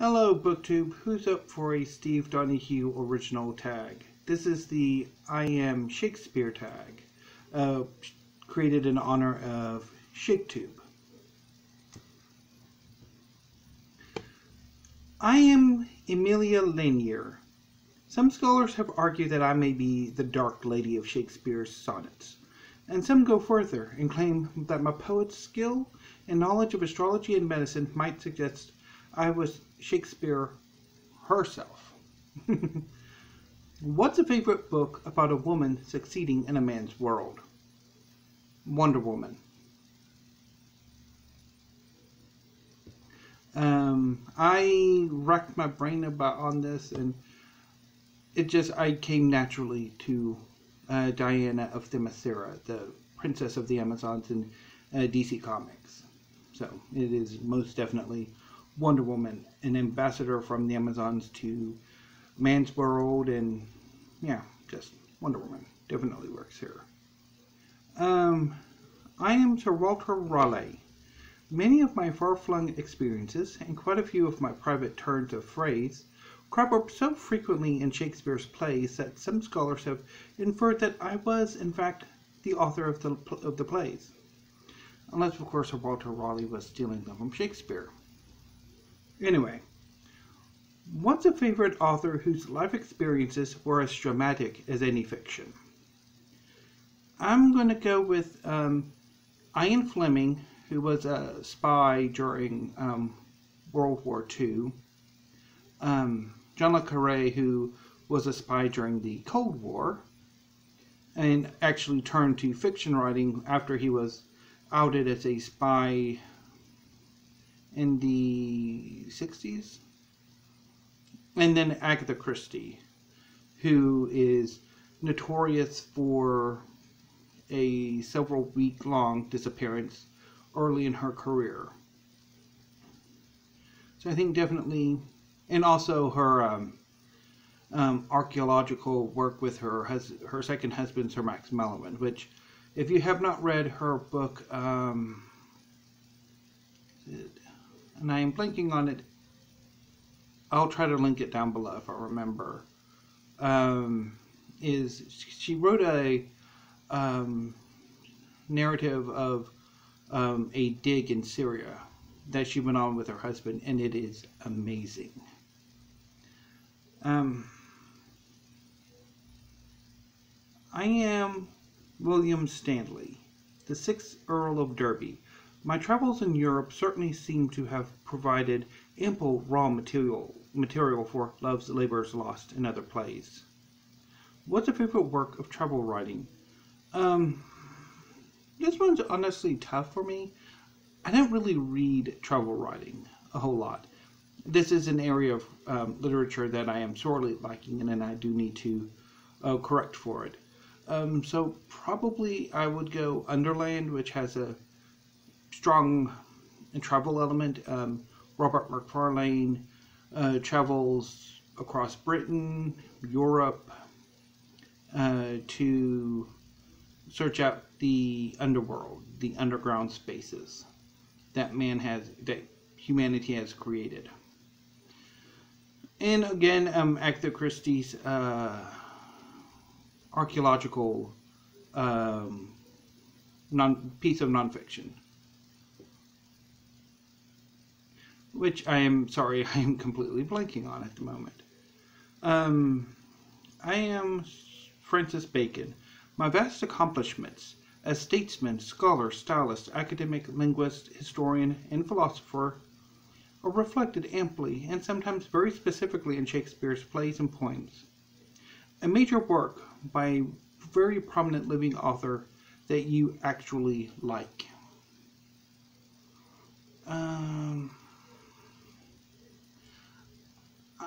Hello BookTube, who's up for a Steve Donahue original tag? This is the I Am Shakespeare Tag, created in honor of ShakeTube. I am Emilia Lanier. Some scholars have argued that I may be the Dark Lady of Shakespeare's sonnets, and some go further and claim that my poet's skill and knowledge of astrology and medicine might suggest I was Shakespeare herself. What's a favorite book about a woman succeeding in a man's world? Wonder Woman. I racked my brain on this, and I came naturally to Diana of Themyscira, the Princess of the Amazons in DC Comics. So it is most definitely Wonder Woman, an ambassador from the Amazons to man's world, and yeah, just Wonder Woman definitely works here. I am Sir Walter Raleigh. Many of my far-flung experiences, and quite a few of my private turns of phrase, crop up so frequently in Shakespeare's plays that some scholars have inferred that I was, in fact, the author of the plays. Unless, of course, Sir Walter Raleigh was stealing them from Shakespeare. Anyway, what's a favorite author whose life experiences were as dramatic as any fiction? I'm going to go with Ian Fleming, who was a spy during World War II. John le Carré, who was a spy during the Cold War, and actually turned to fiction writing after he was outed as a spy in the 60s. And then Agatha Christie, who is notorious for a several-week-long disappearance early in her career. So I think definitely, and also her archaeological work with her second husband, Sir Max Mellowin, which, if you have not read her book, and I am blanking on it, I'll try to link it down below if I remember, she wrote a narrative of a dig in Syria that she went on with her husband, and it is amazing. I am William Stanley, the 6th Earl of Derby. My travels in Europe certainly seem to have provided ample raw material for Love's Labour's Lost and other plays. What's a favorite work of travel writing? This one's honestly tough for me. I don't really read travel writing a whole lot. This is an area of literature that I am sorely lacking in, and I do need to correct for it. So probably I would go Underland, which has a strong travel element. Robert McFarlane travels across Britain, Europe, to search out the underworld, the underground spaces that humanity has created. And again, Agatha Christie's archaeological piece of nonfiction, which I am completely blanking on at the moment. I am Francis Bacon. My vast accomplishments as statesman, scholar, stylist, academic, linguist, historian, and philosopher are reflected amply and sometimes very specifically in Shakespeare's plays and poems. A major work by a very prominent living author that you actually like.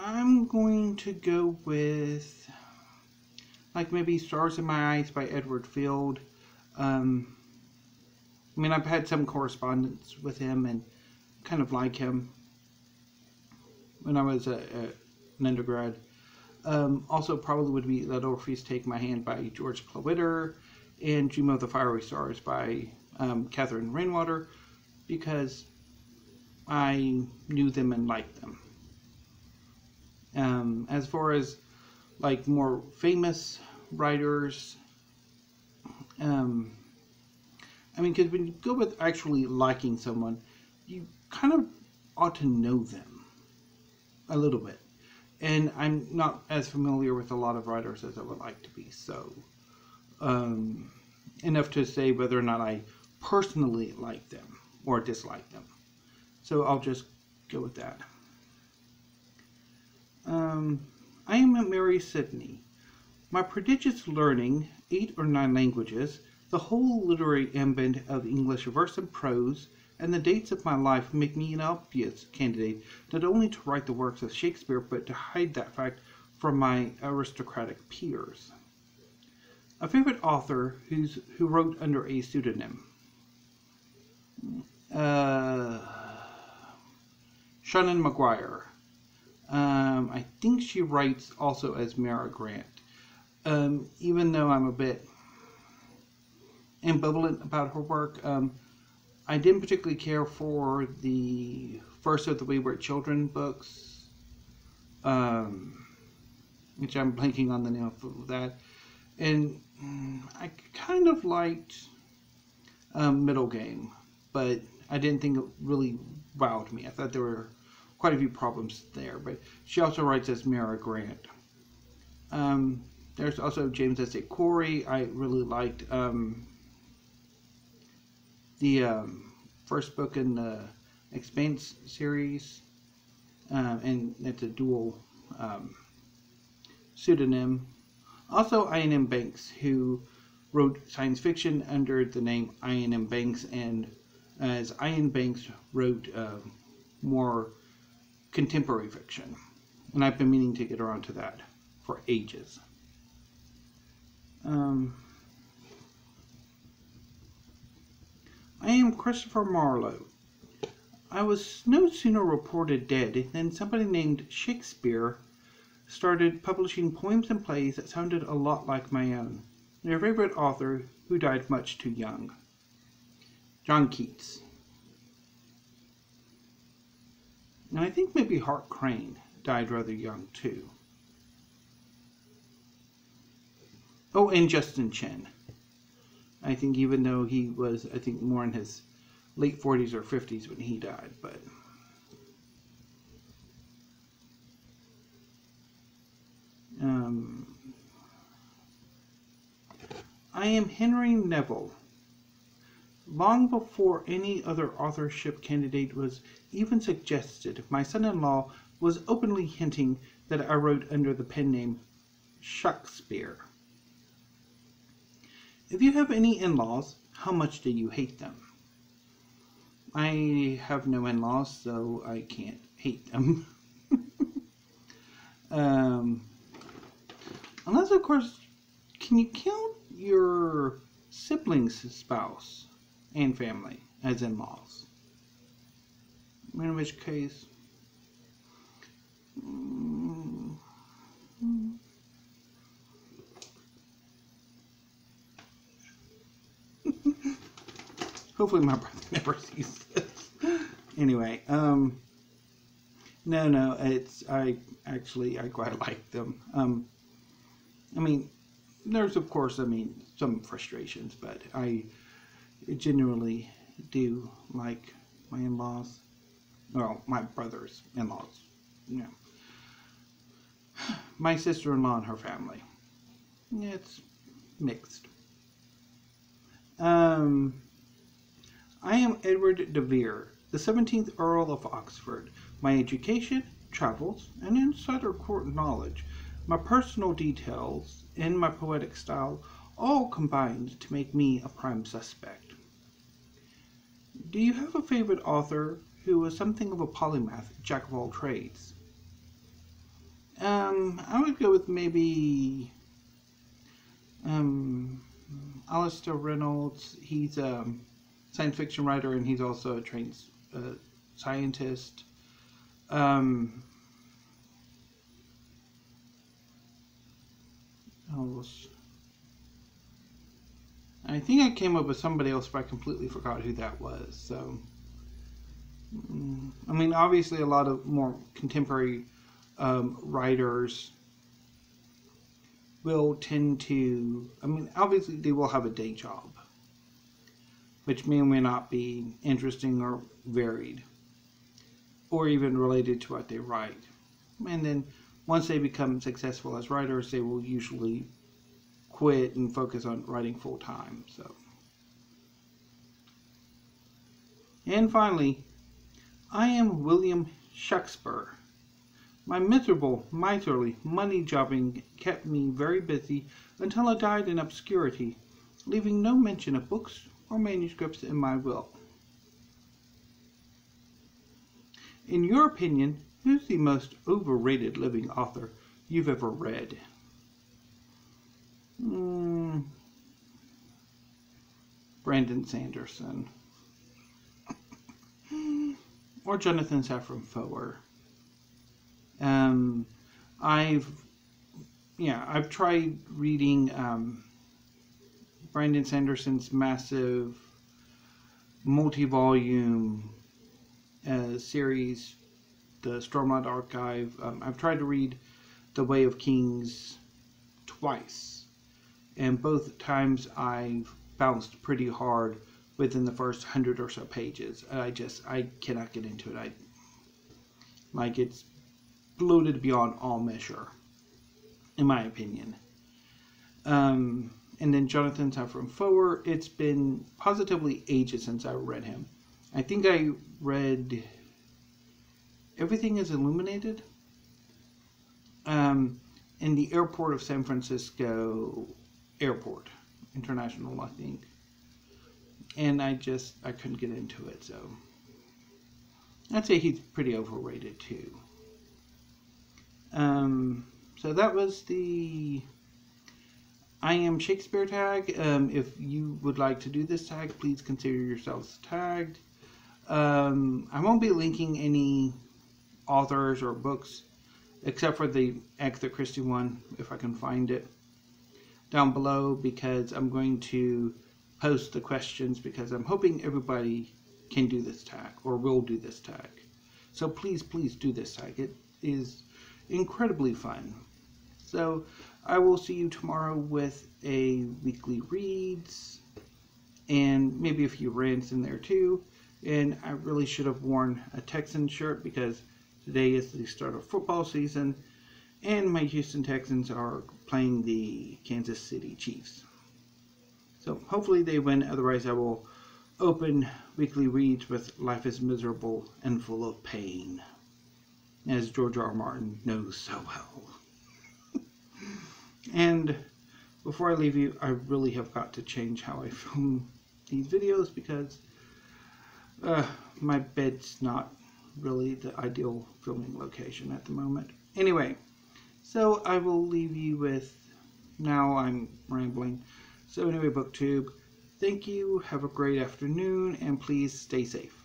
I'm going to go with maybe Stars in My Eyes by Edward Field. I've had some correspondence with him and kind of like him when I was an undergrad. Also probably would be Let Orpheus Take My Hand by George Clowitter, and Dream of the Fiery Stars by Catherine Rainwater, because I knew them and liked them. As far as like more famous writers, I mean, because when you go with actually liking someone, you kind of ought to know them a little bit. And I'm not as familiar with a lot of writers as I would like to be, so enough to say whether or not I personally like them or dislike them. So I'll just go with that. I am Mary Sidney. My prodigious learning, 8 or 9 languages, the whole literary ambit of English verse and prose, and the dates of my life make me an obvious candidate not only to write the works of Shakespeare, but to hide that fact from my aristocratic peers. A favorite author who wrote under a pseudonym. Shannon Maguire. I think she writes also as Mara Grant. Even though I'm a bit ambivalent about her work, I didn't particularly care for the first of the Wayward Children books, which I'm blanking on the name of that, and I kind of liked Middle Game, but I didn't think it really wowed me. I thought there were quite a few problems there, but she also writes as Mara Grant. There's also James S.A. Corey. I really liked the first book in the Expanse series, and it's a dual pseudonym. Also, Ian Banks, who wrote science fiction under the name Ian Banks, and as Ian Banks wrote more contemporary fiction. And I've been meaning to get around to that for ages. I am Christopher Marlowe. I was no sooner reported dead than somebody named Shakespeare started publishing poems and plays that sounded a lot like my own. Their favorite author, who died much too young. John Keats. And I think maybe Hart Crane died rather young too. Oh, and Justin Chen. I think even though he was, I think, more in his late 40s or 50s when he died, but... I am Henry Neville. Long before any other authorship candidate was even suggested, my son-in-law was openly hinting that I wrote under the pen name Shakespeare. If you have any in-laws, how much do you hate them? I have no in-laws, so I can't hate them. Unless, of course, can you count your siblings' spouse and family as in-laws? In which case... Hopefully my brother never sees this. Anyway, no, it's, I quite like them. I mean, there's of course, some frustrations, but I genuinely do like my in-laws. Well, my brother's in-laws, you know. My sister-in-law and her family. It's mixed. I am Edward de Vere, the 17th Earl of Oxford. My education, travels, and insider court knowledge, my personal details, and my poetic style all combined to make me a prime suspect. Do you have a favorite author who was something of a polymath, jack of all trades? I would go with maybe Alistair Reynolds. He's a science fiction writer, and he's also a trained scientist. I think I came up with somebody else, but I completely forgot who that was. So, obviously a lot of more contemporary writers will tend to, I mean, obviously they will have a day job, which may or may not be interesting or varied, or even related to what they write. And then once they become successful as writers, they will usually quit and focus on writing full time. So, and finally, I am William Shakespeare. My miserable, miserly money jobbing kept me very busy until I died in obscurity, leaving no mention of books or manuscripts in my will. In your opinion, who's the most overrated living author you've ever read? Brandon Sanderson. Or Jonathan Safran Foer. I've tried reading Brandon Sanderson's massive multi-volume series, the Stormlight Archive. I've tried to read The Way of Kings twice, and both times I've bounced pretty hard within the first 100 or so pages. I cannot get into it. It's bloated beyond all measure, in my opinion. And then Jonathan Safran Foer, it's been positively ages since I read him. I think I read Everything is Illuminated in the airport of San Francisco Airport International, I think. And I couldn't get into it, so I'd say he's pretty overrated too. So that was the I Am Shakespeare tag. If you would like to do this tag, please consider yourselves tagged. I won't be linking any authors or books except for the Agatha Christie one, if I can find it, down below, because I'm going to post the questions, because I'm hoping everybody can do this tag or will do this tag. So please do this tag. It is incredibly fun. So I will see you tomorrow with a weekly reads and maybe a few rants in there too. And I really should have worn a Texan shirt because today is the start of football season and my Houston Texans are playing the Kansas City Chiefs. So hopefully they win, otherwise I will open weekly reads with Life is Miserable and Full of Pain, as George R. R. Martin knows so well. And before I leave you, I really have got to change how I film these videos because my bed's not really the ideal filming location at the moment. Anyway, so I will leave you with, now I'm rambling. So anyway, BookTube, thank you, have a great afternoon, and please stay safe.